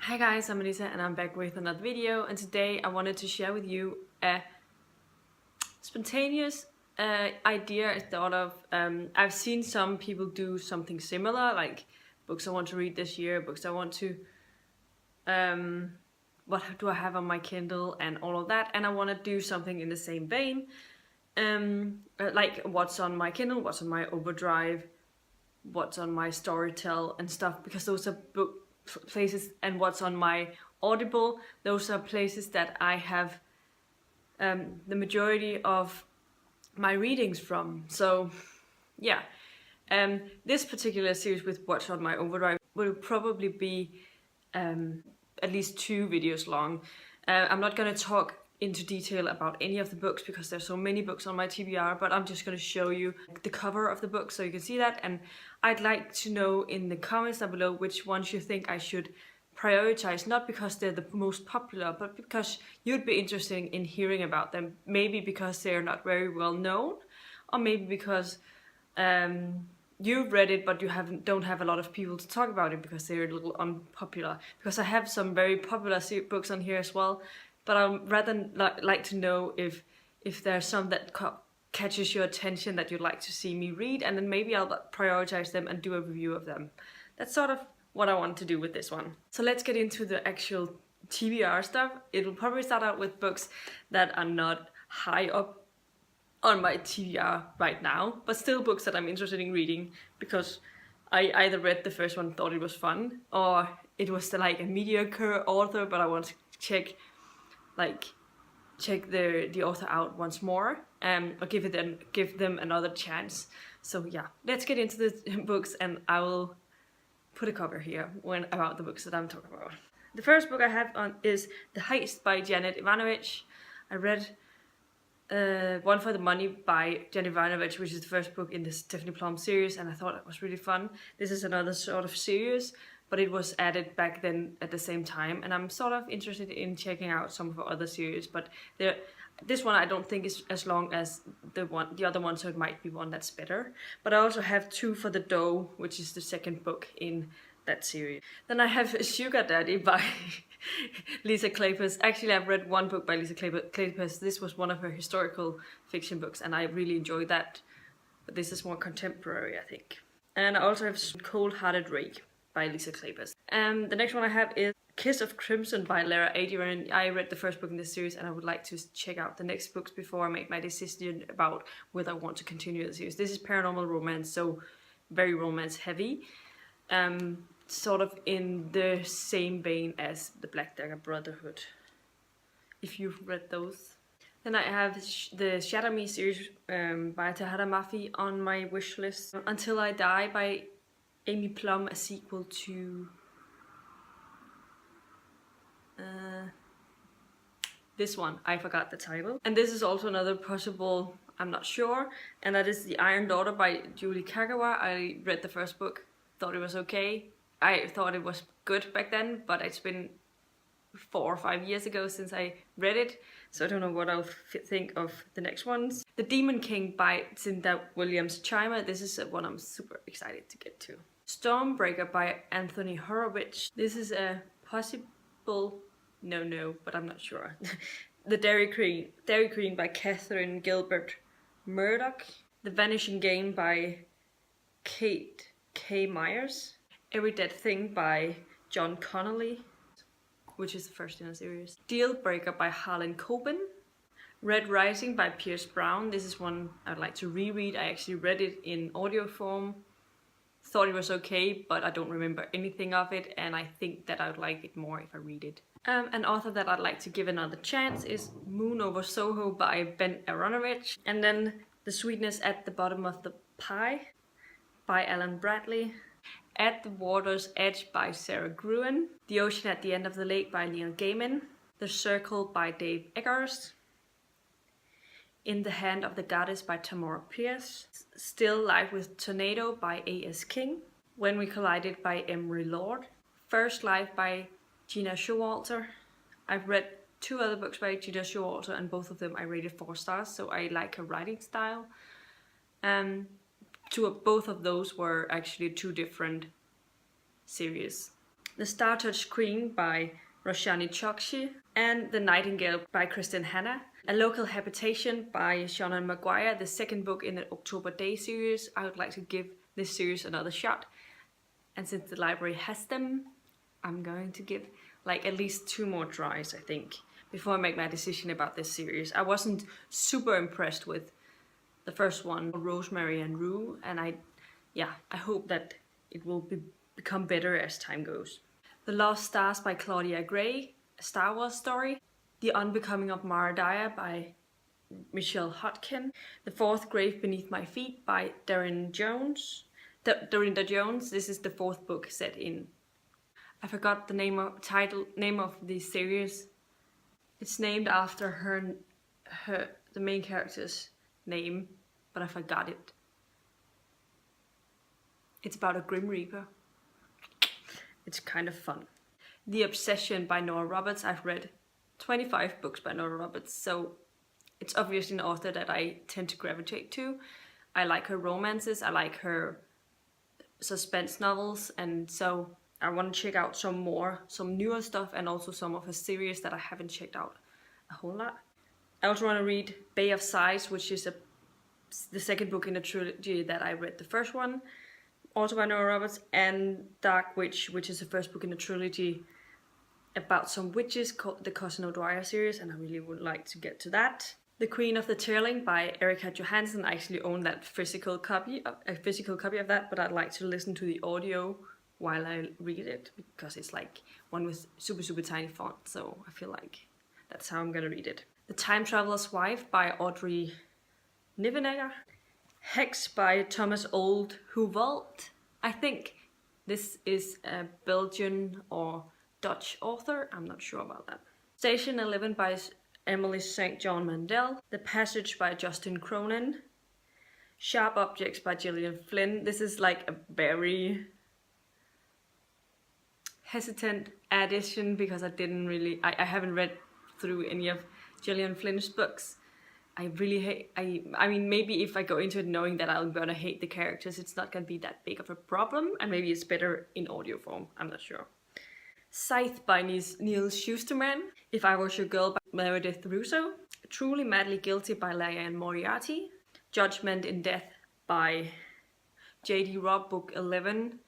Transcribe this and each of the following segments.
Hi guys, I'm Elisa and I'm back with another video, and today I wanted to share with you a spontaneous idea I thought of. I've seen some people do something similar, like books I want to read this year, books I want to what do I have on my Kindle and all of that, and I want to do something in the same vein, like what's on my Kindle, what's on my Overdrive, what's on my Storytel and stuff, because those are places, and what's on my Audible, those are places that I have the majority of my readings from. So yeah, this particular series with what's on my Overdrive will probably be at least 2 videos long. I'm not going to talk into detail about any of the books because there's so many books on my TBR, but I'm just going to show you the cover of the book so you can see that, and I'd like to know in the comments down below which ones you think I should prioritize, not because they're the most popular, but because you'd be interested in hearing about them, maybe because they're not very well known, or maybe because you've read it but you don't have a lot of people to talk about it because they're a little unpopular, because I have some very popular books on here as well, but I'd rather like to know if there's some that catches your attention that you'd like to see me read, and then maybe I'll prioritize them and do a review of them. That's sort of what I want to do with this one. So let's get into the actual TBR stuff. It'll probably start out with books that are not high up on my TBR right now, but still books that I'm interested in reading because I either read the first one, thought it was fun, or it was like a mediocre author, but I want to check the author out once more, or give them another chance. So yeah, let's get into the books, and I will put a cover here about the books that I'm talking about. The first book I have on is The Heist by Janet Ivanovic. I read One for the Money by Janet Ivanovic, which is the first book in the Stephanie Plum series, and I thought it was really fun. This is another sort of series, but it was added back then at the same time, and I'm sort of interested in checking out some of her other series, but this one I don't think is as long as the other one, so it might be one that's better. But I also have Two for the Dough, which is the second book in that series. Then I have Sugar Daddy by Lisa Kleypas. Actually, I've read one book by Lisa Kleypas. This was one of her historical fiction books, and I really enjoyed that, but this is more contemporary, I think. And I also have Cold Hearted Rake by Lisa Kleypas. The next one I have is Kiss of Crimson by Lara Adrian. I read the first book in this series, and I would like to check out the next books before I make my decision about whether I want to continue the series. This is paranormal romance, so very romance heavy, sort of in the same vein as the Black Dagger Brotherhood, if you've read those. Then I have the Shatter Me series by Tahara Mafi on my wish list. Until I Die by Amy Plum, a sequel to this one, I forgot the title. And this is also another possible, I'm not sure, and that is The Iron Daughter by Julie Kagawa. I read the first book, thought it was okay. I thought it was good back then, but it's been 4 or 5 years ago since I read it, so I don't know what I'll think of the next ones. The Demon King by Cinda Williams-Chimer. This is one I'm super excited to get to. Stormbreaker by Anthony Horowitz. This is a possible no, but I'm not sure. The Dairy Queen by Catherine Gilbert Murdoch. The Vanishing Game by Kate K. Myers. Every Dead Thing by John Connolly, which is the first in a series. Deal Breaker by Harlan Coben. Red Rising by Pierce Brown. This is one I'd like to reread. I actually read it in audio form. Thought it was okay, but I don't remember anything of it, and I think that I would like it more if I read it. An author that I'd like to give another chance is Moon Over Soho by Ben Aronovich. And then The Sweetness at the Bottom of the Pie by Alan Bradley. At the Water's Edge by Sarah Gruen. The Ocean at the End of the Lake by Neil Gaiman. The Circle by Dave Eggers. In the Hand of the Goddess by Tamora Pierce. Still Life with Tornado by A.S. King. When We Collided by Emery Lord. First Life by Gina Showalter. I've read 2 other books by Gina Showalter, and both of them I rated 4 stars, so I like her writing style. Both of those were actually 2 different series. The Star-Touched Queen by Roshani Chokshi, and The Nightingale by Kristen Hanna. A Local Habitation by Seanan Maguire, the second book in the October Day series. I would like to give this series another shot, and since the library has them, I'm going to give like at least 2 more tries, I think, before I make my decision about this series. I wasn't super impressed with the first one, Rosemary and Rue, and I hope that it will become better as time goes. The Lost Stars by Claudia Gray, a Star Wars story. The Unbecoming of Mara Dyer by Michelle Hodkin. The Fourth Grave Beneath My Feet by Darren Jones. Dorinda Jones. This is the 4th book set in. I forgot the name of the series. It's named after the main character's name, but I forgot it. It's about a Grim Reaper. It's kind of fun. The Obsession by Nora Roberts. I've read 25 books by Nora Roberts, so it's obviously an author that I tend to gravitate to. I like her romances, I like her suspense novels, and so I want to check out some newer stuff, and also some of her series that I haven't checked out a whole lot. I also want to read Bay of Sighs, which is the second book in a trilogy that I read the first one, also by Nora Roberts, and Dark Witch, which is the first book in a trilogy about some witches called the Cousin O'Dwyer series, and I really would like to get to that. The Queen of the Tearling by Erica Johansson. I actually own a physical copy of that, but I'd like to listen to the audio while I read it, because it's like one with super tiny font, so I feel like that's how I'm gonna read it. The Time Traveler's Wife by Audrey Nivenegger. Hex by Thomas Old Huvalt. I think this is a Belgian or Dutch author, I'm not sure about that. Station 11 by Emily St. John Mandel. The Passage by Justin Cronin. Sharp Objects by Gillian Flynn. This is like a very hesitant addition, because I haven't read through any of Gillian Flynn's books. I really hate, I mean, maybe if I go into it knowing that I'm gonna hate the characters, it's not gonna be that big of a problem, and maybe it's better in audio form, I'm not sure. Scythe by Neil Schusterman. If I Was Your Girl by Meredith Russo. Truly Madly Guilty by Liane Moriarty. Judgment in Death by J.D. Robb, book 11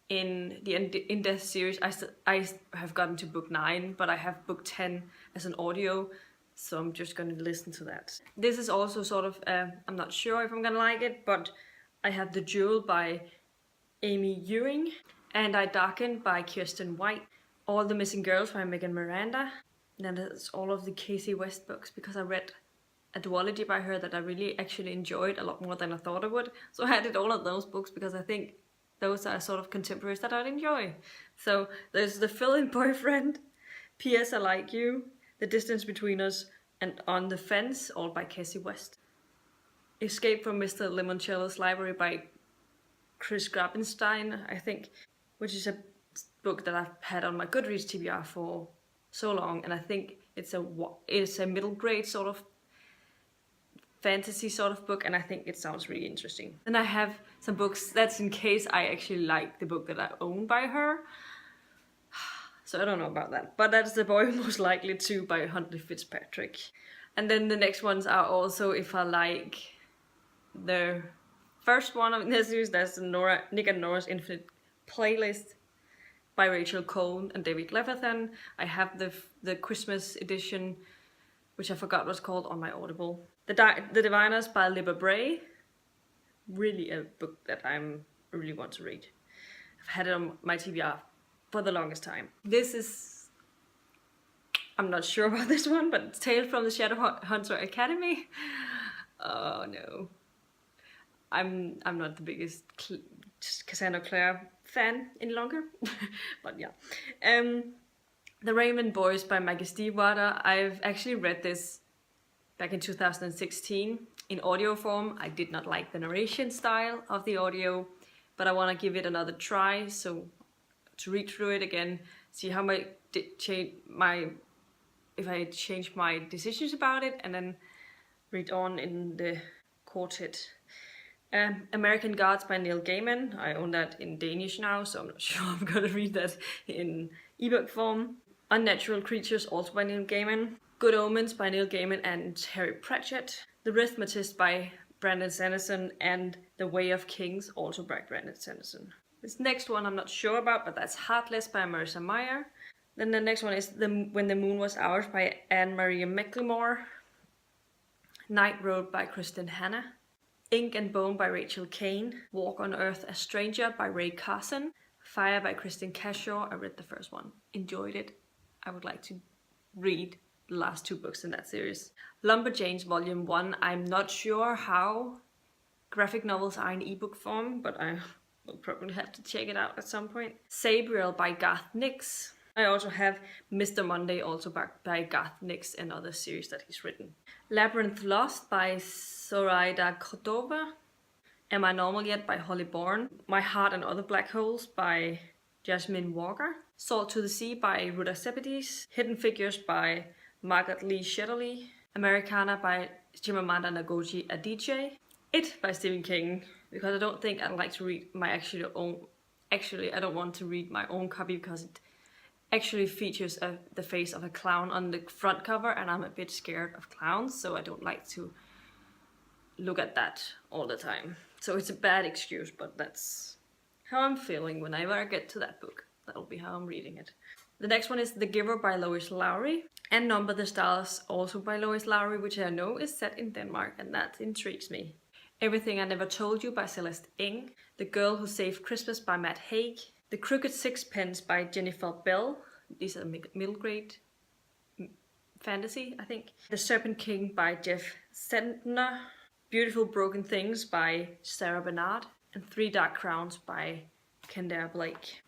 in the In Death series. I have gotten to book 9, but I have book 10 as an audio, so I'm just going to listen to that. This is also sort of, I'm not sure if I'm going to like it, but I have The Jewel by Amy Ewing, And I Darken by Kirsten White, All the Missing Girls by Megan Miranda. Then there's all of the Casey West books, because I read a duology by her that I really actually enjoyed a lot more than I thought I would. So I added all of those books because I think those are sort of contemporaries that I'd enjoy. So there's The Fill-In Boyfriend, P.S. I Like You, The Distance Between Us, and On the Fence, all by Casey West. Escape from Mr. Limoncello's Library by Chris Grabenstein, I think, which is a book that I've had on my Goodreads TBR for so long, and I think it's a middle grade sort of fantasy sort of book, and I think it sounds really interesting. Then I have some books that's in case I actually like the book that I own by her. So I don't know about that. But that's The Boy Most Likely To by Huntley Fitzpatrick. And then the next ones are also if I like the first one of this series, that's Nick and Nora's Infinite Playlist by Rachel Cohn and David Leviathan. I have the Christmas edition, which I forgot what's called, on my Audible. The Diviners by Libba Bray. Really a book that I really want to read. I've had it on my TBR for the longest time. This is, I'm not sure about this one, but it's Tales from the Shadowhunter Academy. Oh no. I'm not the biggest Cassandra Clare fan any longer, but yeah. The Raymond Boys by Maggie Stiefvater. I've actually read this back in 2016 in audio form. I did not like the narration style of the audio, but I want to give it another try, so to read through it again, see how if I change my decisions about it, and then read on in the quartet. American Gods by Neil Gaiman. I own that in Danish now, so I'm not sure I'm gonna read that in ebook form. Unnatural Creatures, also by Neil Gaiman. Good Omens by Neil Gaiman and Terry Pratchett. The Rhythmatist by Brandon Sanderson, and The Way of Kings, also by Brandon Sanderson. This next one I'm not sure about, but that's Heartless by Marissa Meyer. Then the next one is When the Moon Was Ours by Anne-Marie McLemore. Night Road by Kristen Hanna. Ink and Bone by Rachel Kane. Walk on Earth a Stranger by Ray Carson. Fire by Kristen Cashaw. I read the first one, enjoyed it. I would like to read the last 2 books in that series. Lumberjanes Volume 1. I'm not sure how graphic novels are in ebook form, but I will probably have to check it out at some point. Sabriel by Garth Nix. I also have Mr. Monday, also by Garth Nix, and other series that he's written. Labyrinth Lost by Zoraida Cordova. Am I Normal Yet by Holly Bourne. My Heart and Other Black Holes by Jasmine Walker. Salt to the Sea by Ruta Sepetys. Hidden Figures by Margaret Lee Shetterly. Americana by Chimamanda Ngozi Adichie. It by Stephen King, because I don't think I'd like to read my actually I don't want to read my own copy because it actually features the face of a clown on the front cover, and I'm a bit scared of clowns, so I don't like to look at that all the time. So it's a bad excuse, but that's how I'm feeling whenever I get to that book. That'll be how I'm reading it. The next one is The Giver by Lois Lowry, and Number the Stars, also by Lois Lowry, which I know is set in Denmark, and that intrigues me. Everything I Never Told You by Celeste Ng. The Girl Who Saved Christmas by Matt Haig. The Crooked Sixpence by Jennifer Bell. These are middle grade fantasy, I think. The Serpent King by Jeff Sentner. Beautiful Broken Things by Sarah Bernard. And Three Dark Crowns by Kendare Blake.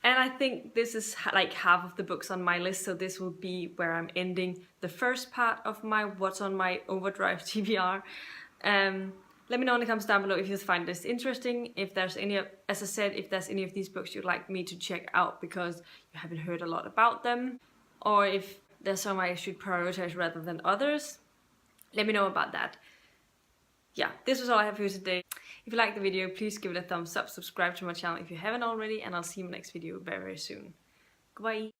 And I think this is like half of the books on my list, so this will be where I'm ending the first part of my What's on My Overdrive TBR. Let me know in the comments down below if you find this interesting, if there's any, as I said, if there's any of these books you'd like me to check out because you haven't heard a lot about them, or if there's some I should prioritize rather than others. Let me know about that. Yeah, this was all I have for you today. If you liked the video, please give it a thumbs up, subscribe to my channel if you haven't already, and I'll see you in the next video very, very soon. Goodbye!